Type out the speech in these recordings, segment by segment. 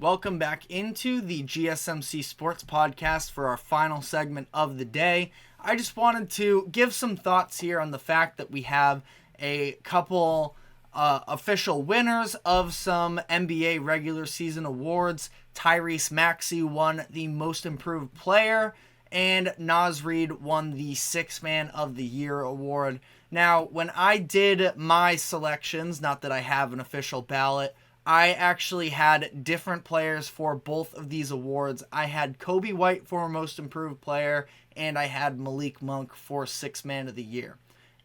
Welcome back into the GSMC Sports Podcast for our final segment of the day. I just wanted to give some thoughts here on the fact that we have a couple official winners of some NBA regular season awards. Tyrese Maxey won the Most Improved Player, and Naz Reid won the Sixth Man of the Year award. Now, when I did my selections, not that I have an official ballot, I actually had different players for both of these awards. I had Kobe White for Most Improved Player, and I had Malik Monk for Sixth Man of the Year.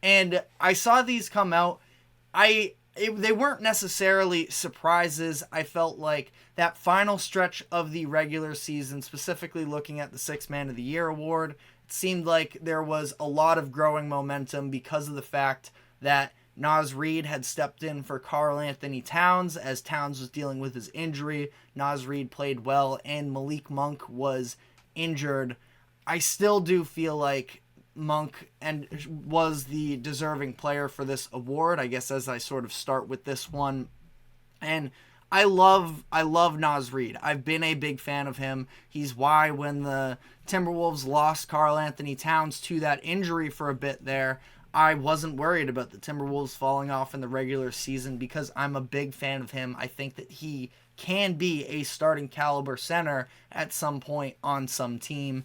And I saw these come out. They weren't necessarily surprises. I felt like that final stretch of the regular season, specifically looking at the Sixth Man of the Year award, it seemed like there was a lot of growing momentum because of the fact that Naz Reid had stepped in for Karl Anthony Towns as Towns was dealing with his injury. Naz Reid played well, and Malik Monk was injured. I still do feel like Monk was the deserving player for this award, I guess, as I sort of start with this one. And I love Naz Reid. I've been a big fan of him. He's why when the Timberwolves lost Karl Anthony Towns to that injury for a bit there, I wasn't worried about the Timberwolves falling off in the regular season because I'm a big fan of him. I think that he can be a starting caliber center at some point on some team,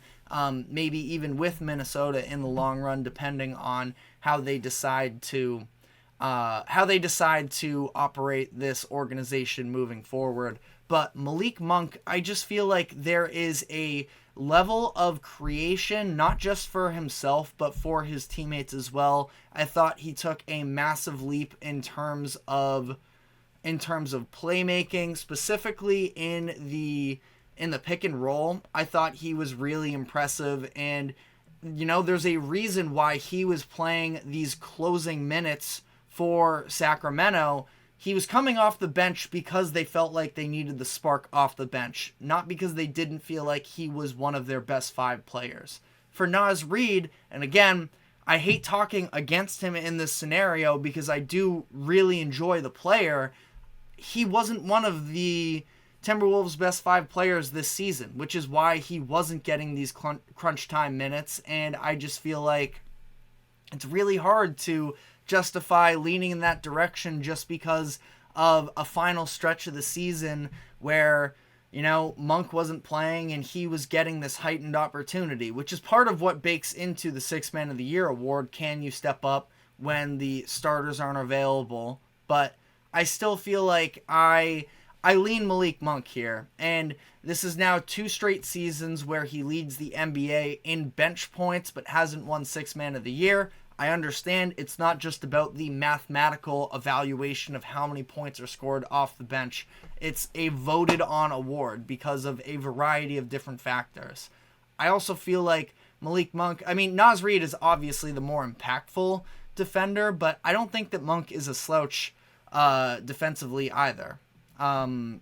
maybe even with Minnesota in the long run, depending on how they decide to operate this organization moving forward. But Malik Monk, I just feel like there is a level of creation, not just for himself, but for his teammates as well. I thought he took a massive leap in terms of playmaking, specifically in the pick and roll. I thought he was really impressive, and there's a reason why he was playing these closing minutes for Sacramento. He was coming off the bench because they felt like they needed the spark off the bench, not because they didn't feel like he was one of their best five players. For Naz Reid, and again, I hate talking against him in this scenario because I do really enjoy the player, he wasn't one of the Timberwolves' best five players this season, which is why he wasn't getting these crunch time minutes, and I just feel like it's really hard to justify leaning in that direction just because of a final stretch of the season where, Monk wasn't playing and he was getting this heightened opportunity, which is part of what bakes into the Sixth Man of the Year award. Can you step up when the starters aren't available? But I still feel like I lean Malik Monk here, and this is now 2 straight seasons where he leads the NBA in bench points but hasn't won Sixth Man of the Year. I understand it's not just about the mathematical evaluation of how many points are scored off the bench. It's a voted on award because of a variety of different factors. I also feel like Malik Monk, Naz Reid is obviously the more impactful defender, but I don't think that Monk is a slouch defensively either. Talking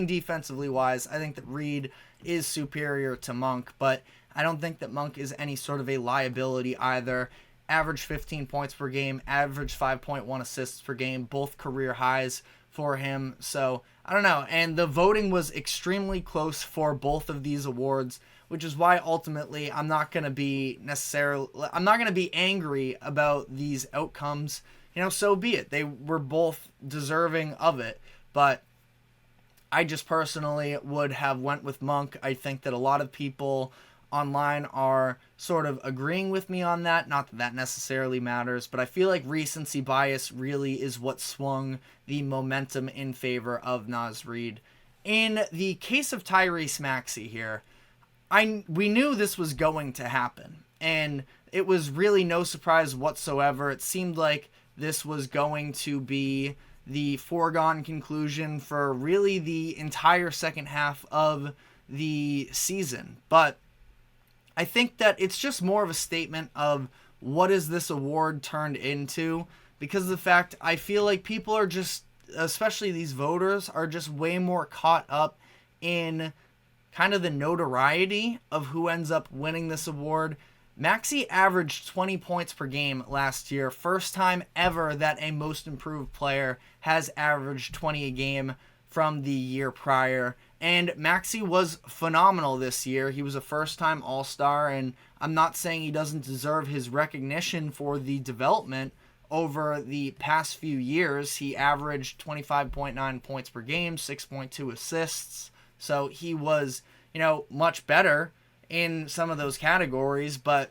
defensively wise, I think that Reid is superior to Monk, but I don't think that Monk is any sort of a liability either. Average 15 points per game, average 5.1 assists per game, both career highs for him. So, I don't know. And the voting was extremely close for both of these awards, which is why ultimately I'm not going to be angry about these outcomes. So be it. They were both deserving of it, but I just personally would have went with Monk. I think that a lot of people online are sort of agreeing with me on that. Not that that necessarily matters, but I feel like recency bias really is what swung the momentum in favor of Naz Reid. In the case of Tyrese Maxey here, we knew this was going to happen, and it was really no surprise whatsoever. It seemed like this was going to be the foregone conclusion for really the entire second half of the season. But I think that it's just more of a statement of what is this award turned into, because of the fact I feel like people are just, especially these voters, are just way more caught up in kind of the notoriety of who ends up winning this award. Maxey averaged 20 points per game last year. First time ever that a most improved player has averaged 20 a game from the year prior. And Maxey was phenomenal this year. He was a first-time All-Star, and I'm not saying he doesn't deserve his recognition for the development over the past few years. He averaged 25.9 points per game, 6.2 assists. So he was, much better in some of those categories, but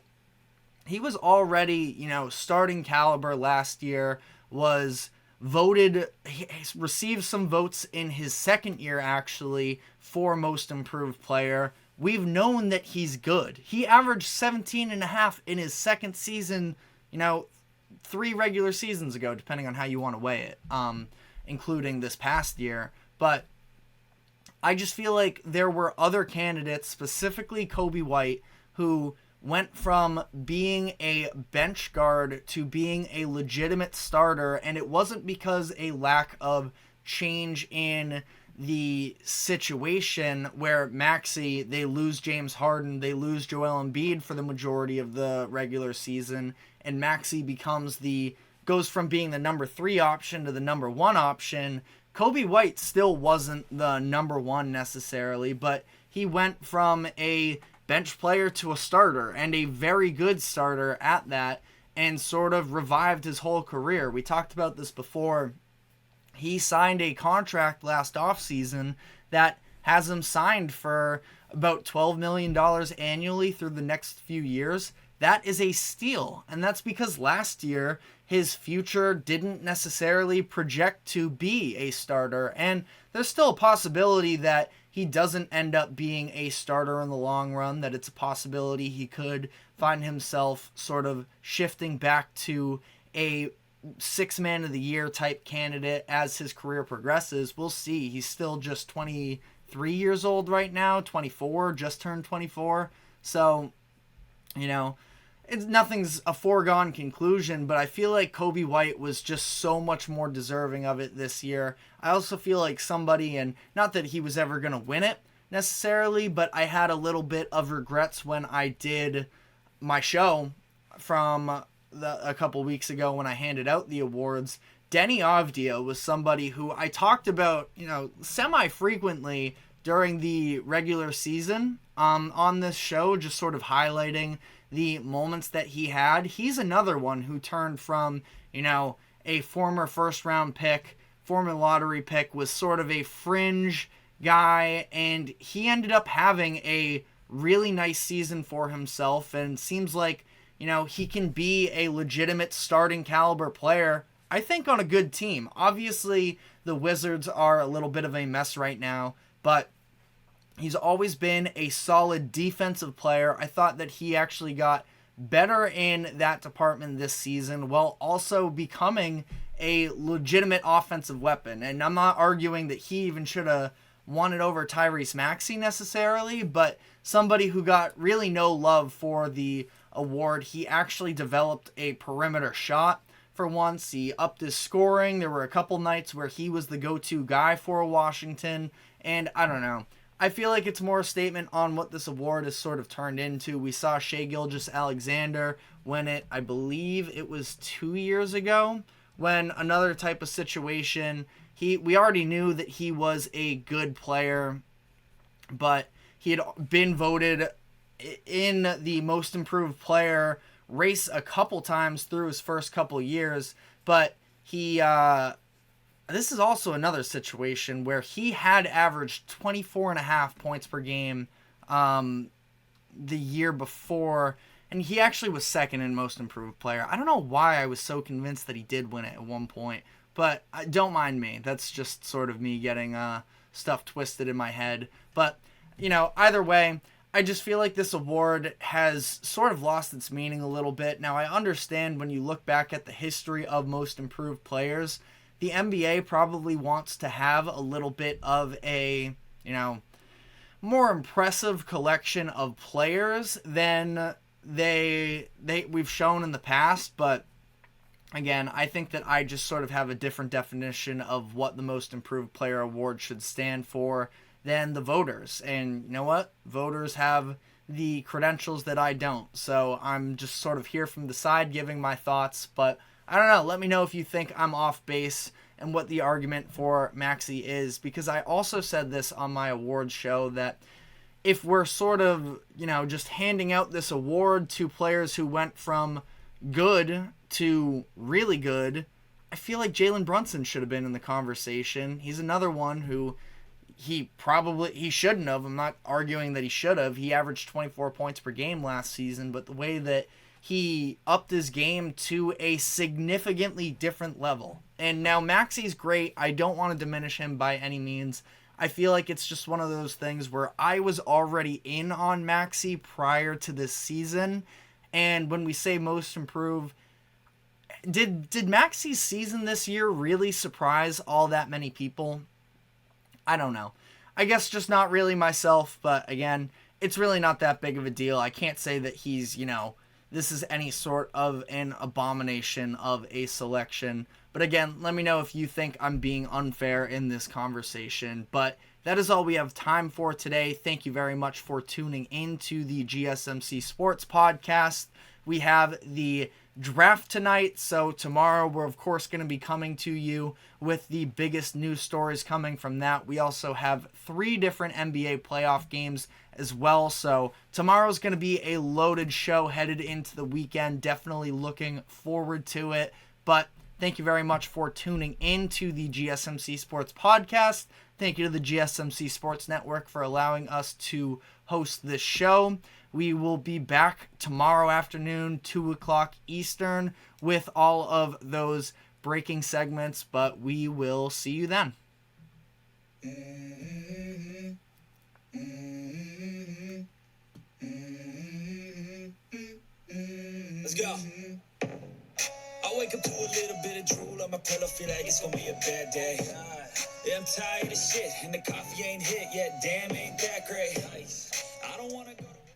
he was already, starting caliber last year, was voted, he received some votes in his second year actually for most improved player. We've known that he's good. He averaged 17.5 in his second season, 3 regular seasons ago, depending on how you want to weigh it, including this past year. But I just feel like there were other candidates, specifically Coby White, who went from being a bench guard to being a legitimate starter, and it wasn't because a lack of change in the situation where Maxey, they lose James Harden, they lose Joel Embiid for the majority of the regular season, and Maxey goes from being the number 3 option to the number 1 option. Coby White still wasn't the number 1 necessarily, but he went from a bench player to a starter, and a very good starter at that, and sort of revived his whole career. We talked about this before. He signed a contract last offseason that has him signed for about $12 million annually through the next few years. That is a steal, and that's because last year his future didn't necessarily project to be a starter, and there's still a possibility that he doesn't end up being a starter in the long run, that it's a possibility he could find himself sort of shifting back to a 6 man of the year type candidate as his career progresses. We'll see. He's still just 23 years old right now, 24, just turned 24. So, nothing's a foregone conclusion, but I feel like Coby White was just so much more deserving of it this year. I also feel like somebody, and not that he was ever going to win it necessarily, but I had a little bit of regrets when I did my show from a couple weeks ago when I handed out the awards. Deni Avdija was somebody who I talked about, semi-frequently during the regular season on this show, just sort of highlighting the moments that he had. He's another one who turned from, a former first-round pick, former lottery pick, was sort of a fringe guy, and he ended up having a really nice season for himself, and seems like, he can be a legitimate starting caliber player, I think, on a good team. Obviously, the Wizards are a little bit of a mess right now, but he's always been a solid defensive player. I thought that he actually got better in that department this season, while also becoming a legitimate offensive weapon. And I'm not arguing that he even should have won it over Tyrese Maxey necessarily, but somebody who got really no love for the award. He actually developed a perimeter shot for once. He upped his scoring. There were a couple nights where he was the go-to guy for Washington, and I don't know. I feel like it's more a statement on what this award has sort of turned into. We saw Shai Gilgeous-Alexander win it, I believe it was 2 years ago, when another type of situation, we already knew that he was a good player, but he had been voted in the most improved player race a couple times through his first couple years, but this is also another situation where he had averaged 24.5 points per game the year before, and he actually was second in most improved player. I don't know why I was so convinced that he did win it at one point, but don't mind me. That's just sort of me getting stuff twisted in my head. But, either way, I just feel like this award has sort of lost its meaning a little bit. Now, I understand when you look back at the history of most improved players, the NBA probably wants to have a little bit of a, more impressive collection of players than we've shown in the past. But again, I think that I just sort of have a different definition of what the most improved player award should stand for than the voters. And you know what? Voters have the credentials that I don't. So I'm just sort of here from the side giving my thoughts. But I don't know. Let me know if you think I'm off base and what the argument for Maxey is. Because I also said this on my awards show that if we're sort of, just handing out this award to players who went from good to really good, I feel like Jalen Brunson should have been in the conversation. He's another one who he shouldn't have. I'm not arguing that he should have. He averaged 24 points per game last season, but the way that he upped his game to a significantly different level. And now Maxey's great. I don't want to diminish him by any means. I feel like it's just one of those things where I was already in on Maxey prior to this season. And when we say most improved, did Maxey's season this year really surprise all that many people? I don't know. I guess just not really myself, but again, it's really not that big of a deal. I can't say that he's, this is any sort of an abomination of a selection. But again, let me know if you think I'm being unfair in this conversation. But that is all we have time for today. Thank you very much for tuning in to the GSMC Sports Podcast. We have the draft tonight, so tomorrow we're of course going to be coming to you with the biggest news stories coming from that. We also have 3 different NBA playoff games as well, so tomorrow's going to be a loaded show headed into the weekend. Definitely looking forward to it. But thank you very much for tuning in to the GSMC Sports Podcast. Thank you to the GSMC Sports Network for allowing us to host this show. We will be back tomorrow afternoon, 2 o'clock Eastern, with all of those breaking segments, but we will see you then. Let's go. I wake up to a little bit of drool on my pillow, feel like it's gonna be a bad day. Yeah, I'm tired of shit, and the coffee ain't hit yet, damn, ain't that great.